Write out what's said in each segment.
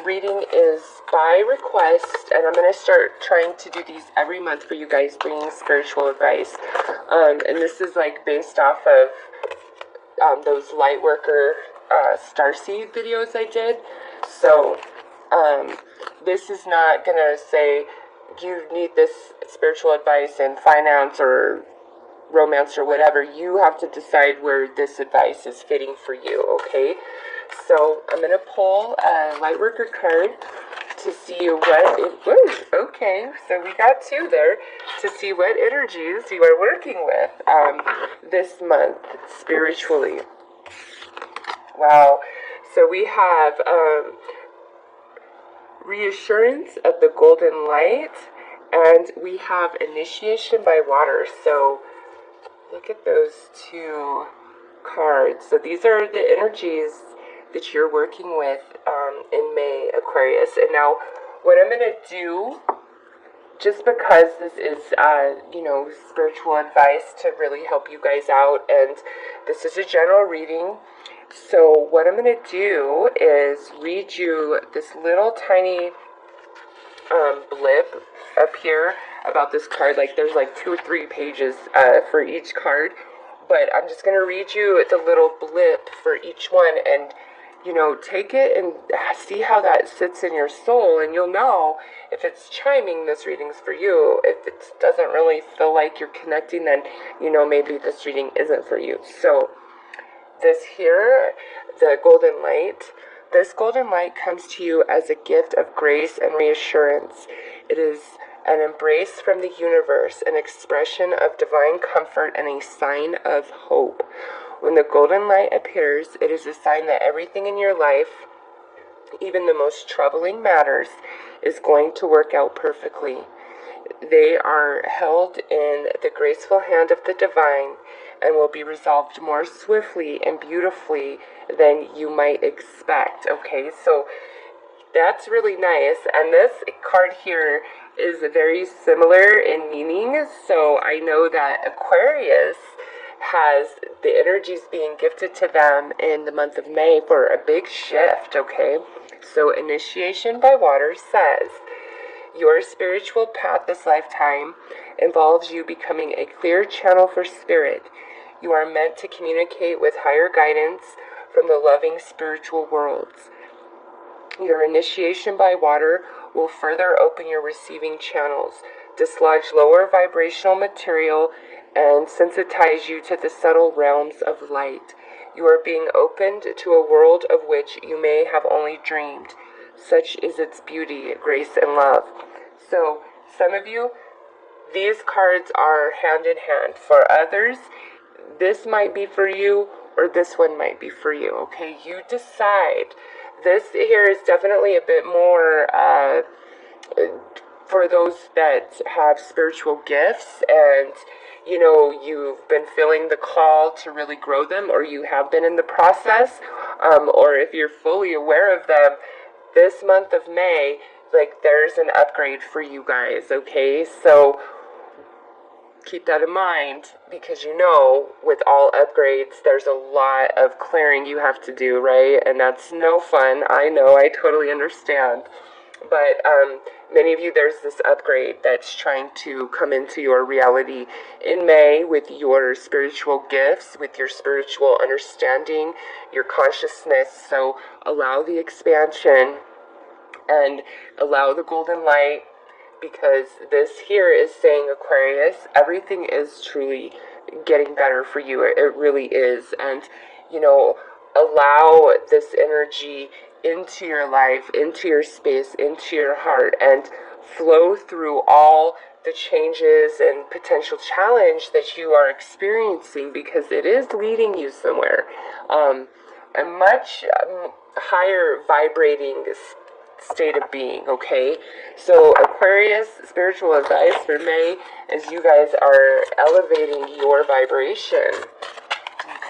reading is by request, and I'm going to start trying to do these every month for you guys, bringing spiritual advice. And this is like based off of those Lightworker Starseed videos I did. So this is not going to say you need this spiritual advice in finance or romance or whatever. You have to decide where this advice is fitting for you, okay? So I'm going to pull a Lightworker card to see what it was. Okay, so we got two there to see what energies you are working with this month spiritually. Wow. So we have reassurance of the golden light, and we have initiation by water. So look at those two cards. So these are the energies that you're working with in May, Aquarius. And now what I'm going to do, just because this is, spiritual advice to really help you guys out, and this is a general reading. So what I'm going to do is read you this little tiny blip up here about this card. Like there's like 2 or 3 pages for each card, but I'm just going to read you the little blip for each one, and take it and see how that sits in your soul, and you'll know if it's chiming, this reading's for you. If it doesn't really feel like you're connecting, then maybe this reading isn't for you. So this here, the golden light, this golden light comes to you as a gift of grace and reassurance. It is an embrace from the universe, an expression of divine comfort, and a sign of hope. When the golden light appears, it is a sign that everything in your life, even the most troubling matters, is going to work out perfectly. They are held in the graceful hand of the divine and will be resolved more swiftly and beautifully than you might expect. Okay, so that's really nice. And this card here is very similar in meaning. So I know that Aquarius has the energies being gifted to them in the month of May for a big shift, okay? So initiation by water says, your spiritual path this lifetime involves you becoming a clear channel for spirit. You are meant to communicate with higher guidance from the loving spiritual worlds. Your initiation by water will further open your receiving channels, dislodge lower vibrational material, and sensitize you to the subtle realms of light. You are being opened to a world of which you may have only dreamed. Such is its beauty, grace, and love. So, some of you, these cards are hand in hand. For others, this might be for you, or this one might be for you, okay? You decide. This here is definitely a bit more for those that have spiritual gifts, and you've been feeling the call to really grow them, or you have been in the process, or if you're fully aware of them, this month of May, like, there's an upgrade for you guys, okay? So keep that in mind, because with all upgrades, there's a lot of clearing you have to do, right? And that's no fun. I know, I totally understand. But many of you, there's this upgrade that's trying to come into your reality in May with your spiritual gifts, with your spiritual understanding, your consciousness. So allow the expansion and allow the golden light, because this here is saying, Aquarius, everything is truly getting better for you. It really is. And, allow this energy into your life, into your space, into your heart, and flow through all the changes and potential challenge that you are experiencing, because it is leading you somewhere. A much higher vibrating state of being, okay? So Aquarius, spiritual advice for May is you guys are elevating your vibration.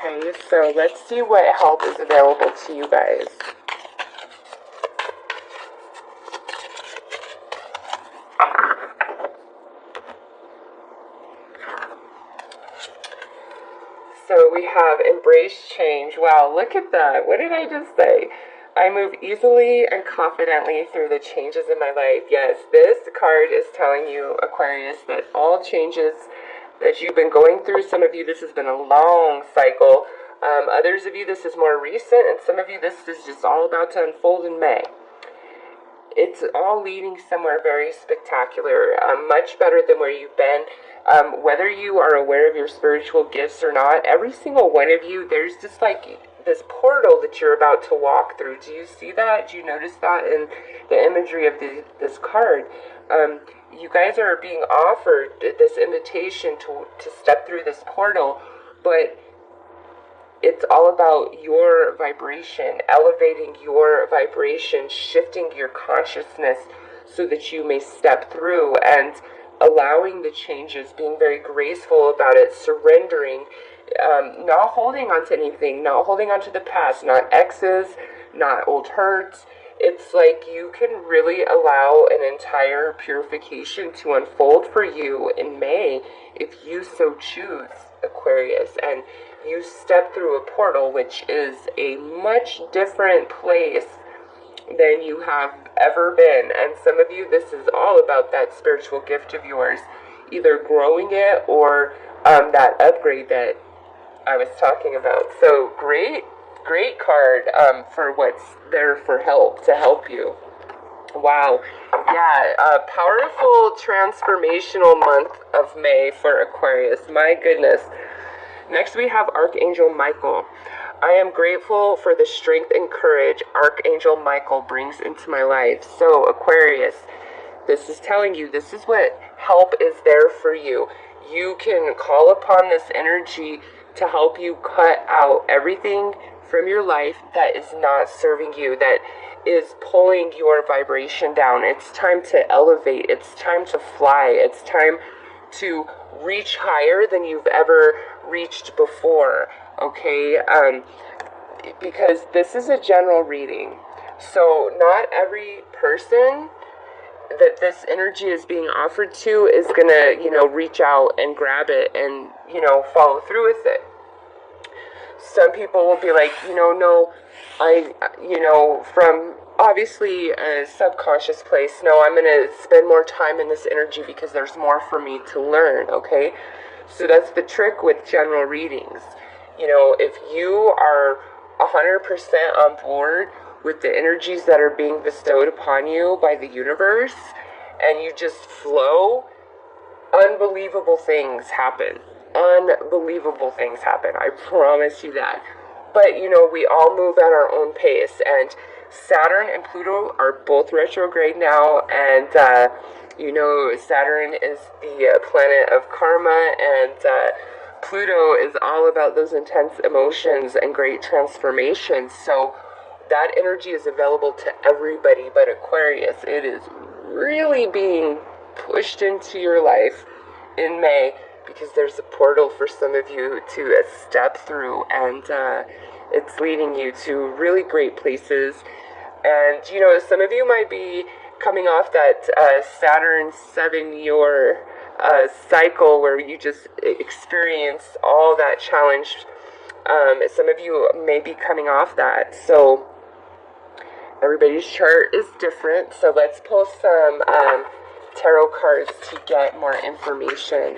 Okay, so let's see what help is available to you guys. So we have embrace change. Wow, look at that. What did I just say? I move easily and confidently through the changes in my life. Yes, this card is telling you, Aquarius, that all changes that you've been going through, some of you, this has been a long cycle. Others of you, this is more recent, and some of you, this is just all about to unfold in May. It's all leading somewhere very spectacular, much better than where you've been. Whether you are aware of your spiritual gifts or not, every single one of you, there's just like this portal that you're about to walk through. Do you see that? Do you notice that in the imagery of this card? You guys are being offered this invitation to step through this portal, but it's all about your vibration, elevating your vibration, shifting your consciousness so that you may step through and allowing the changes, being very graceful about it, surrendering, not holding on to anything, not holding on to the past, not exes, not old hurts. It's like you can really allow an entire purification to unfold for you in May if you so choose, Aquarius, and you step through a portal, which is a much different place than you have ever been. And some of you, this is all about that spiritual gift of yours, either growing it or that upgrade that I was talking about. So great card for what's there for help, to help you. Wow. Yeah, a powerful transformational month of May for Aquarius. My goodness. Next we have Archangel Michael. I am grateful for the strength and courage Archangel Michael brings into my life. So Aquarius, this is telling you, this is what help is there for you. You can call upon this energy to help you cut out everything from your life that is not serving you, that is pulling your vibration down. It's time to elevate. It's time to fly. It's time to reach higher than you've ever reached before, okay? Because this is a general reading. So not every person that this energy is being offered to is gonna, reach out and grab it and, follow through with it. Some people will be like, no, from obviously a subconscious place, no, I'm going to spend more time in this energy because there's more for me to learn, okay? So that's the trick with general readings. If you are 100% on board with the energies that are being bestowed upon you by the universe, and you just flow, unbelievable things happen. Unbelievable things happen. I promise you that. But, we all move at our own pace. And Saturn and Pluto are both retrograde now. And, Saturn is the planet of karma. And Pluto is all about those intense emotions and great transformations. So that energy is available to everybody. But Aquarius, it is really being pushed into your life in May, because there's a portal for some of you to step through, and it's leading you to really great places. And, some of you might be coming off that Saturn 7-year cycle where you just experience all that challenge. Some of you may be coming off that. So everybody's chart is different. So let's pull some tarot cards to get more information.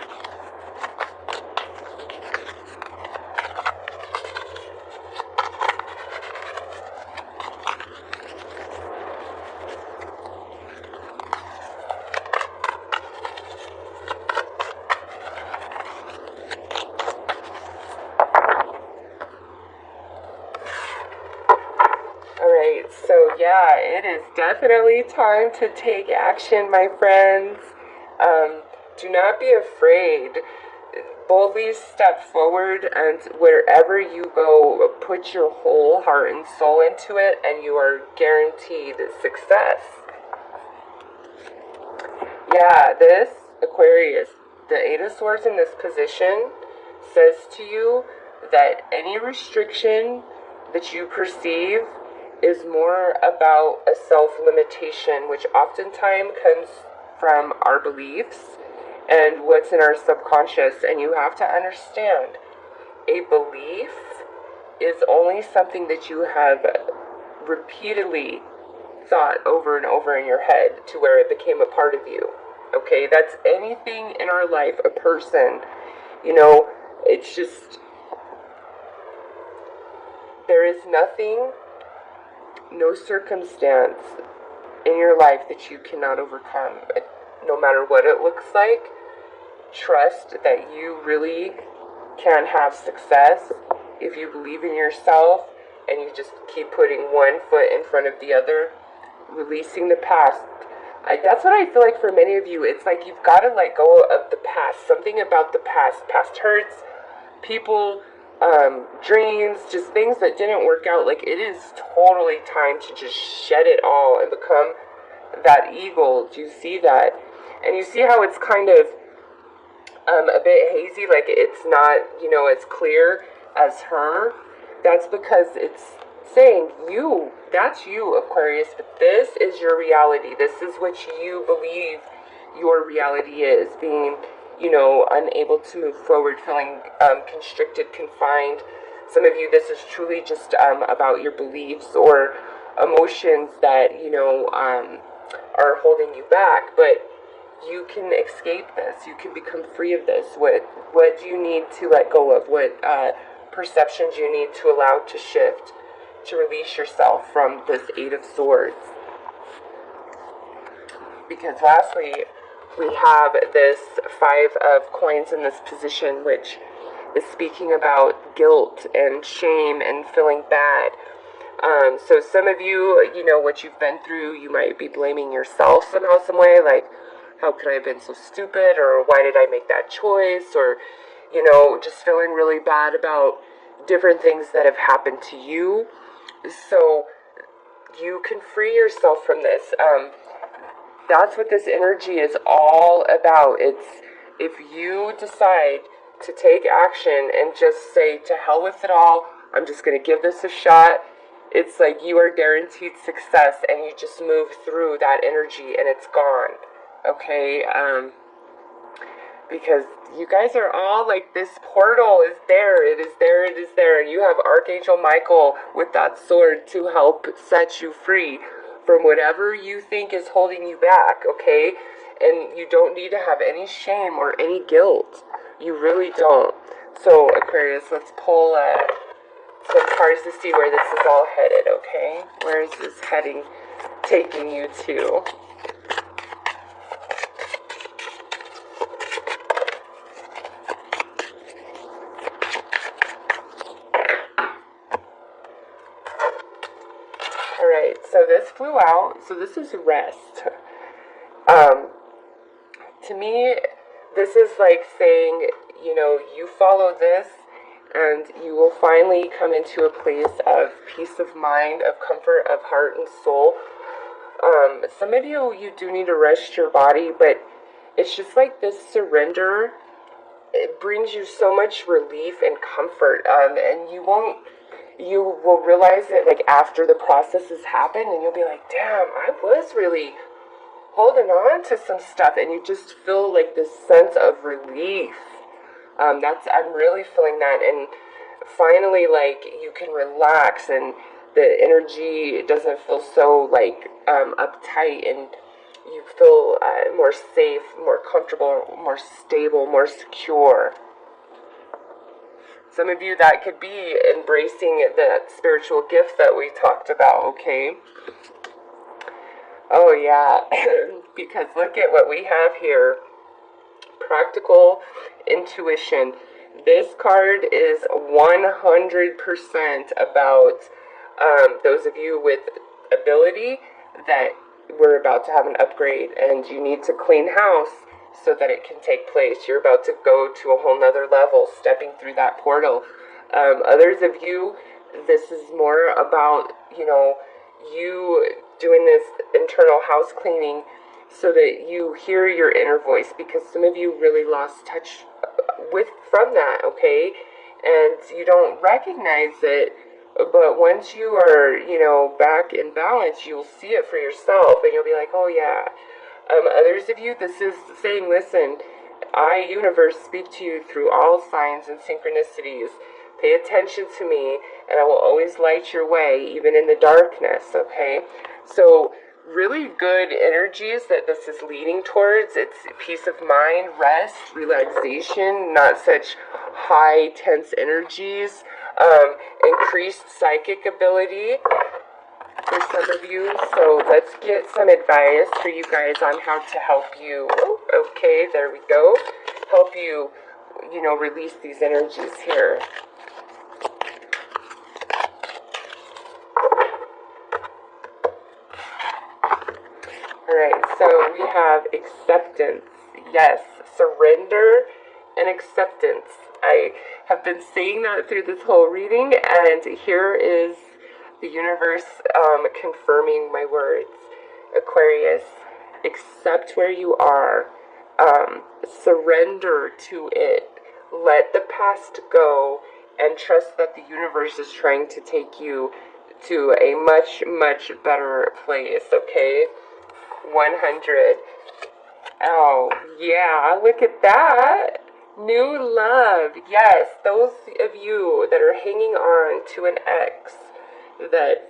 Yeah, it is definitely time to take action, my friends. Do not be afraid. Boldly step forward, and wherever you go, put your whole heart and soul into it, and you are guaranteed success. Yeah, this Aquarius, the Eight of Swords in this position says to you that any restriction that you perceive is more about a self-limitation, which oftentimes comes from our beliefs and what's in our subconscious. And you have to understand, a belief is only something that you have repeatedly thought over and over in your head to where it became a part of you. Okay, that's anything in our life, a person, it's just, there is nothing, no circumstance in your life that you cannot overcome, no matter what it looks like. Trust that you really can have success if you believe in yourself and you just keep putting one foot in front of the other, releasing the past. That's what I feel like for many of you. It's like you've got to let go of the past. Something about the past. Past hurts, people, dreams, just things that didn't work out. Like, it is totally time to just shed it all and become that eagle. Do you see that? And you see how it's kind of a bit hazy, like it's not, as clear as her. That's because it's saying that's you, Aquarius, but this is your reality. This is what you believe your reality is, being, unable to move forward, feeling constricted, confined. Some of you, this is truly just about your beliefs or emotions that, are holding you back, but you can escape this. You can become free of this. What do you need to let go of? What perceptions you need to allow to shift, to release yourself from this Eight of Swords? Because lastly, we have this Five of Coins in this position, which is speaking about guilt and shame and feeling bad. So some of you, what you've been through, you might be blaming yourself somehow, some way, like, how could I have been so stupid, or why did I make that choice, or, just feeling really bad about different things that have happened to you. So you can free yourself from this. That's what this energy is all about. It's if you decide to take action and just say, to hell with it all, I'm just going to give this a shot. It's like you are guaranteed success, and you just move through that energy and it's gone. Okay, because you guys are all like, this portal is there, it is there, it is there, and you have Archangel Michael with that sword to help set you free from whatever you think is holding you back, okay? And you don't need to have any shame or any guilt. You really don't. So, Aquarius, let's pull some cards to see where this is all headed, okay? Where is this heading, taking you to? Alright, so this flew out. So this is rest. To me, this is like saying, you follow this and you will finally come into a place of peace of mind, of comfort, of heart and soul. Some of you do need to rest your body, but it's just like this surrender. It brings you so much relief and comfort, and you will realize it like after the process has happened, and you'll be like, damn, I was really holding on to some stuff, and you just feel like this sense of relief. I'm really feeling that, and finally, like, you can relax, and the energy doesn't feel so like uptight, and you feel more safe, more comfortable, more stable, more secure. Some of you, that could be embracing that spiritual gift that we talked about, okay? Oh, yeah, because look at what we have here. Practical intuition. This card is 100% about those of you with ability that we're about to have an upgrade, and you need to clean house so that it can take place. You're about to go to a whole nother level, stepping through that portal. Others of you, this is more about, you doing this internal house cleaning so that you hear your inner voice, because some of you really lost touch from that, okay? And you don't recognize it, but once you are, back in balance, you'll see it for yourself, and you'll be like, oh yeah. Others of you, this is saying, listen, I, universe, speak to you through all signs and synchronicities. Pay attention to me, and I will always light your way, even in the darkness, okay? So really good energies that this is leading towards. It's peace of mind, rest, relaxation, not such high, tense energies, increased psychic ability for some of you. So let's get some advice for you guys on how to help you. Oh, okay, there we go. Help you, release these energies here. Alright, so we have acceptance. Yes, surrender and acceptance. I have been saying that through this whole reading, and here is the universe confirming my words. Aquarius, accept where you are. Surrender to it. Let the past go and trust that the universe is trying to take you to a much, much better place, okay? 100. Oh, yeah, look at that. New love. Yes, those of you that are hanging on to an ex that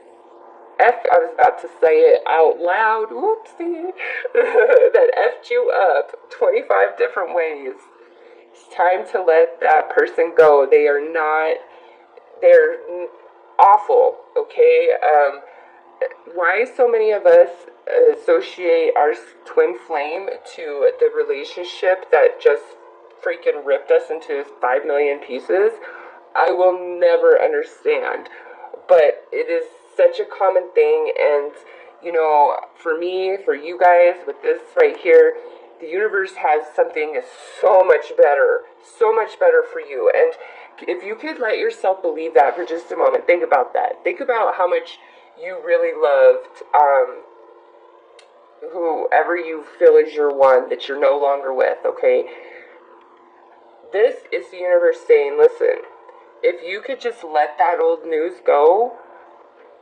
I was about to say it out loud, whoopsie, that effed you up 25 different ways. It's time to let that person go. They're awful, okay? Why so many of us associate our twin flame to the relationship that just freaking ripped us into 5 million pieces, I will never understand. But it is such a common thing, and for me, for you guys, with this right here, the universe has something so much better for you. And if you could let yourself believe that for just a moment, think about that. Think about how much you really loved whoever you feel is your one that you're no longer with, okay? This is the universe saying, listen, if you could just let that old news go,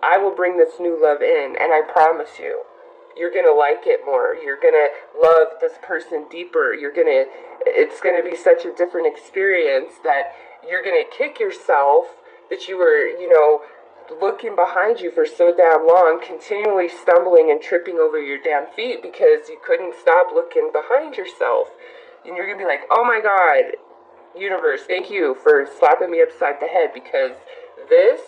I will bring this new love in, and I promise you, you're going to like it more. You're going to love this person deeper. It's going to be such a different experience that you're going to kick yourself that you were, looking behind you for so damn long, continually stumbling and tripping over your damn feet because you couldn't stop looking behind yourself. And you're going to be like, oh my God, universe, thank you for slapping me upside the head, because this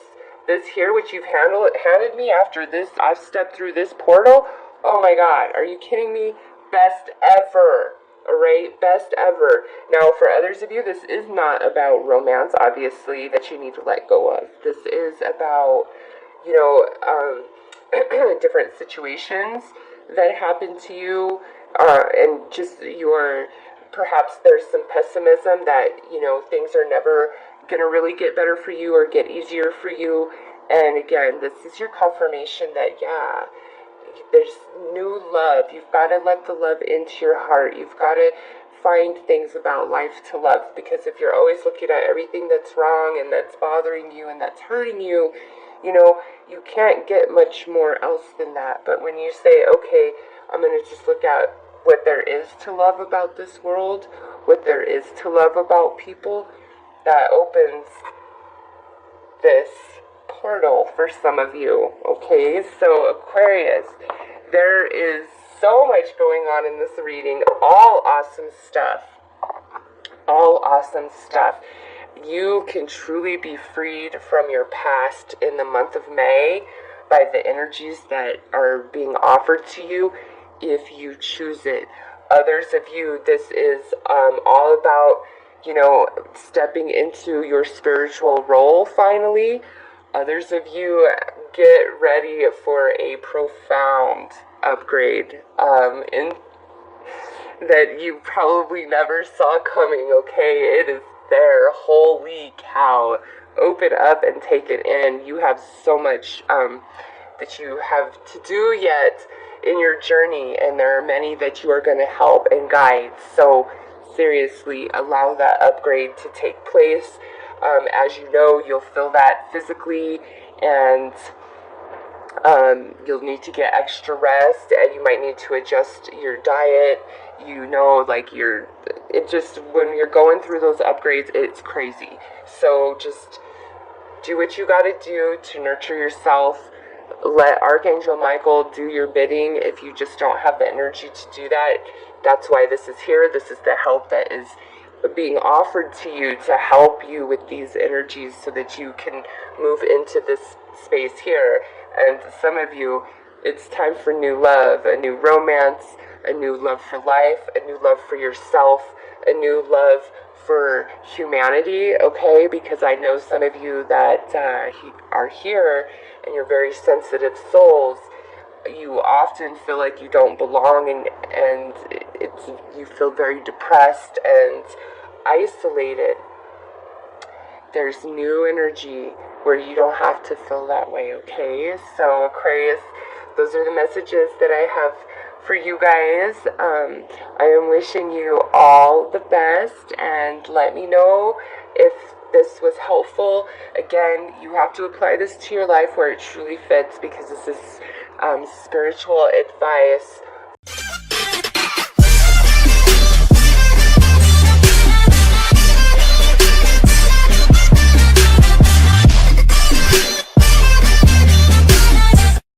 here, which you've handed me after this, I've stepped through this portal. Oh my God, are you kidding me? Best ever. Alright, best ever. Now, for others of you, this is not about romance, obviously, that you need to let go of. This is about, different situations that happen to you, and just perhaps there's some pessimism that, things are never gonna really get better for you or get easier for you. And again, this is your confirmation that, yeah, there's new love. You've got to let the love into your heart. You've got to find things about life to love, because if you're always looking at everything that's wrong and that's bothering you and that's hurting you, you can't get much more else than that. But when you say, okay, I'm going to just look at what there is to love about this world, what there is to love about people, that opens this portal for some of you, okay? So Aquarius, there is so much going on in this reading, all awesome stuff. You can truly be freed from your past in the month of May by the energies that are being offered to you if you choose it. Others of you, this is all about, stepping into your spiritual role finally. Others of you, get ready for a profound upgrade that you probably never saw coming, okay? It is there. Holy cow. Open up and take it in. You have so much that you have to do yet in your journey, and there are many that you are going to help and guide. So seriously, allow that upgrade to take place. As you know, you'll feel that physically, and you'll need to get extra rest, and you might need to adjust your diet. When you're going through those upgrades, it's crazy. So just do what you got to do to nurture yourself. Let Archangel Michael do your bidding. If you just don't have the energy to do that, that's why this is here. This is the help that is being offered to you to help you with these energies so that you can move into this space here. And some of you, it's time for new love, a new romance, a new love for life, a new love for yourself, a new love for humanity, okay? Because I know some of you that are here and you're very sensitive souls. You often feel like you don't belong, and you feel very depressed and isolated. There's new energy where you don't have to feel that way, okay? So Aquarius, those are the messages that I have for you guys. I am wishing you all the best, and let me know if this was helpful. Again, you have to apply this to your life where it truly fits, because this is spiritual advice